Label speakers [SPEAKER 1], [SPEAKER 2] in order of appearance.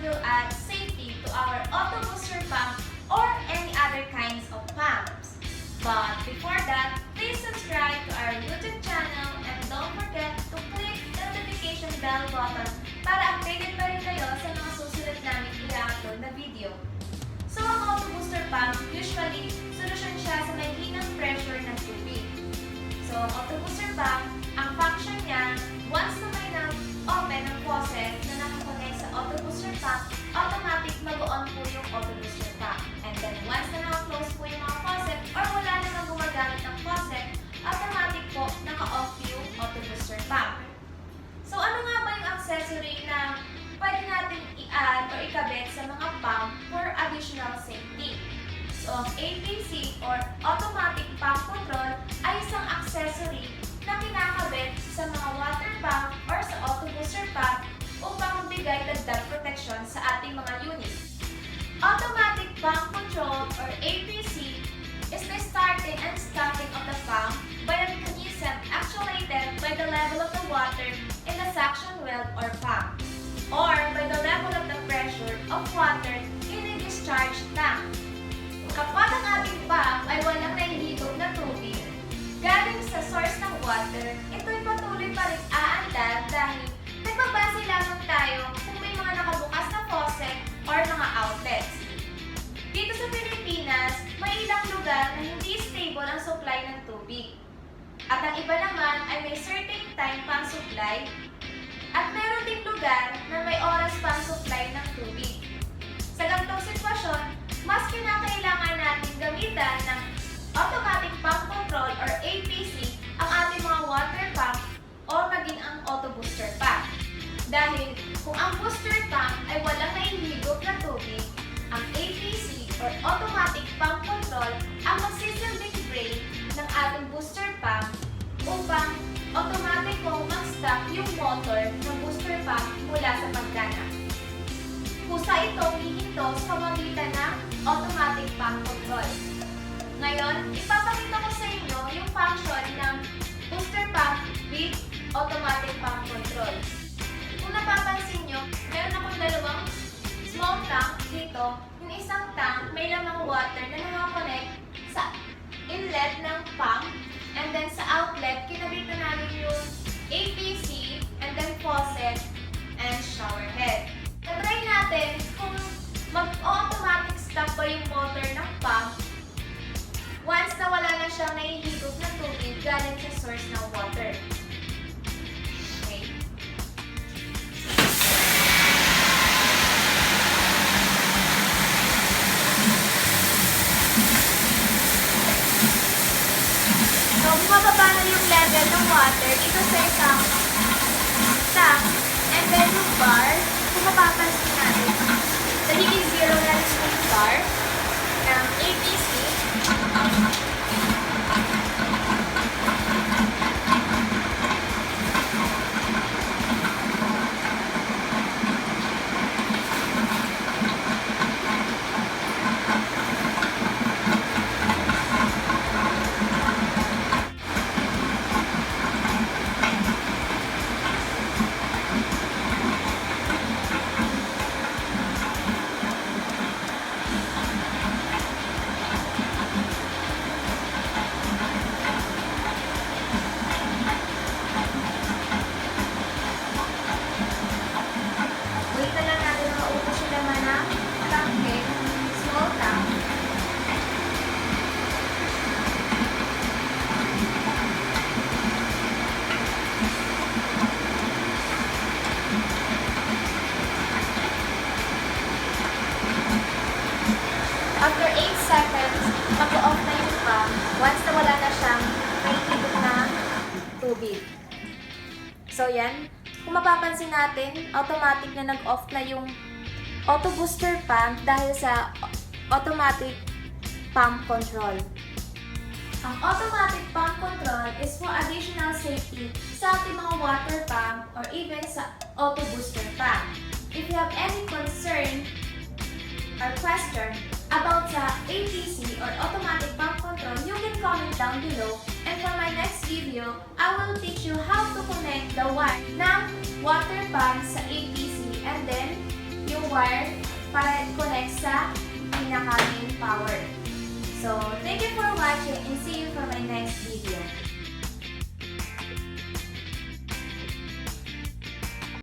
[SPEAKER 1] will add safety to our auto booster pump or any other kinds of pumps. But before that, please subscribe to our YouTube channel and don't forget to click the notification bell button para updated pa rin kayo sa mga susunod namin i-upload na video. So, ang auto booster pump, usually, solusyon siya sa may hinang pressure ng tubig. So, ang auto booster pump, ang function niya, once na may na-open ang faucet na nakakonect sa auto booster pump, automatic mag-on po yung auto booster pump. And then, once na naka-close po yung mga faucet or wala namang gumagamit ng faucet, automatic po naka-off yung auto booster pump. So, ano nga ba yung accessory na pwede natin i-add or ikabit sa mga pump for additional safety? So, ang APC or Automatic Pump Control ay isang accessory na kinakabit sa mga water pump or sa auto booster pump upang magbigay dagdag protection sa ating mga unit. Automatic Pump Control or APC is the starting and stopping of the pump by a mechanism actuated by the level of the water in the suction well or pump, or by the level of the pressure of water in a discharge tank. Kapag ang ating pump ay walang nahihigop na tubig galing sa source ng water, ito'y patuloy pa rin aandar dahil nagbabase lamang tayo kung may mga nakabukas na faucet or mga outlets. Dito sa Pilipinas, may ilang lugar na hindi stable ang supply ng tubig. At ang iba naman ay may certain time pang supply at meron ding lugar na may oras pang supply ng tubig. Sa ganitong sitwasyon, mas kinakailangan natin gamitan ng Automatic Pump Control or APC ang ating mga water pump o maging ang auto booster pump. Dahil kung ang booster pump ay walang nahihigop na tubig, ang APC or Automatic Pump Control ang magsisilbing brake ng ating booster pump upang automatic kong mag-stop yung motor ng booster pump mula sa pagganap. Kusa itong hihinto sa pamamagitan ng Automatic Pump Control. Ngayon, ipapakita ko sa inyo yung function ng booster pump with Automatic Pump Control. Kung napapansin nyo, meron akong dalawang small tank dito. Yung isang tank may lamang water na nakakonect sa inlet ng pump. And then sa outlet, kinabitan namin yung APC, and then faucet, and shower head. Try natin kung mag-automatic stop ba yung motor ng pump once na wala na siyang nahihigop na tubig galing sa source ng water. Okay. So, bumababa na yung level ng water dito sa isang tank, and then yung bar, kung mapapansin natin, nagiging zero na rin yung bar ng APC. After 8 seconds, mag-off na yung pump once na wala na siyang nahihigop na tubig. So yan, kung mapapansin natin, automatic na nag-off na yung auto booster pump dahil sa automatic pump control. Ang automatic pump control is for additional safety sa ating mga water pump or even sa auto booster pump. If you have any concern or question about the APC or automatic pump control, you can comment down below. And for my next video, I will teach you how to connect the wire ng water pump sa APC and then yung wire para i-connect sa pinaka-main power. So, thank you for watching.